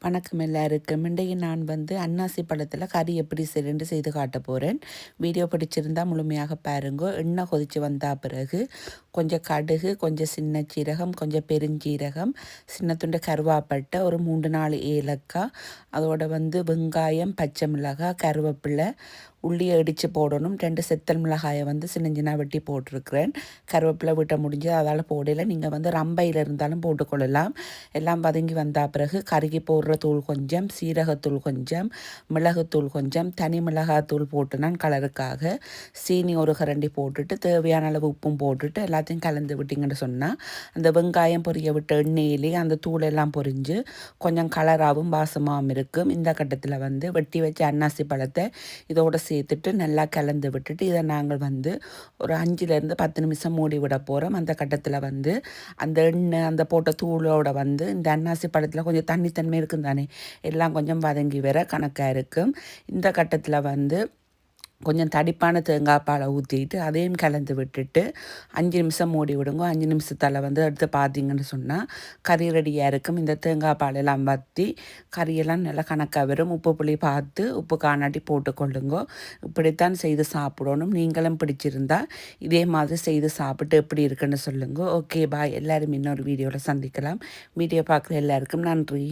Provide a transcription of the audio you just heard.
வணக்கம் எல்லாருக்கும். இன்றைக்கு நான் அன்னாசி பழத்தில் கறி எப்படி செய்யணுன்னு செய்து காட்ட போகிறேன். வீடியோ பிடிச்சிருந்தால் முழுமையாக பாருங்க. எண்ணெய் கொதித்து வந்த பிறகு கொஞ்சம் கடுகு, கொஞ்சம் சின்ன சீரகம், கொஞ்சம் பெருஞ்சீரகம், சின்ன துண்டு கருவாப்பட்டை, ஒரு 3-4 ஏலக்காய், அதோட வெங்காயம், பச்சை மிளகாய், கருவேப்பிலை, உள்ளியை இடித்து போடணும். 2 செத்தல் மிளகாயை சின்ன சின்ன வெட்டி போட்டிருக்கிறேன். கருவேப்பிலை விட்ட முடிஞ்சு அதால் போடலை. நீங்கள் ரம்பையில் இருந்தாலும் போட்டுக்கொள்ளலாம். எல்லாம் வதங்கி வந்த பிறகு கறிக்கு போடுற தூள் கொஞ்சம், சீரகத்தூள் கொஞ்சம், மிளகுத்தூள் கொஞ்சம், தனி மிளகாத்தூள் போட்டு நான் கலருக்காக சீனி ஒரு கரண்டி போட்டுட்டு தேவையான அளவு உப்பும் போட்டுட்டு எல்லாத்தையும் கலந்து விட்டிங்கன்னு சொன்னால் அந்த வெங்காயம் பொரிய விட்ட எண்ணெயிலே அந்த தூளெல்லாம் பொரிஞ்சு கொஞ்சம் கலராகவும் வாசமாகவும் இருக்கும். இந்த கட்டத்தில் வெட்டி வச்ச அன்னாசி பழத்தை இதோடு சேர்த்துட்டு நல்லா கலந்து விட்டுட்டு இதை நாங்கள் ஒரு 5லேருந்து 10 நிமிஷம் மூடி விட போகிறோம். அந்த கட்டத்தில் அந்த எண்ணெய் அந்த போட்ட தூளோட இந்த அன்னாசி பழத்தில் கொஞ்சம் தண்ணித்தன்மை இருக்கும் தானே, எல்லாம் கொஞ்சம் வதங்கி வர கணக்காக இருக்கும். இந்த கட்டத்தில் கொஞ்சம் தடிப்பான தேங்காய் பாலை ஊற்றிட்டு அதையும் கலந்து விட்டுட்டு 5 நிமிஷம் மூடி விடுங்க. 5 நிமிஷத்தில் எடுத்து பார்த்தீங்கன்னு சொன்னால் கறி ரெடியாக இருக்கும். இந்த தேங்காய் பாலெல்லாம் வற்றி கறியெல்லாம் நல்லா கணக்காக வரும். உப்பு புளி பார்த்து உப்பு காணாட்டி போட்டுக்கொள்ளுங்க. இப்படித்தான் செய்து சாப்பிடணும். நீங்களும் பிடிச்சிருந்தா இதே மாதிரி செய்து சாப்பிட்டு எப்படி இருக்குன்னு சொல்லுங்க. Okay bye. எல்லோரும் இன்னொரு வீடியோவில் சந்திக்கலாம். வீடியோ பார்க்குற எல்லாருக்கும் நன்றி.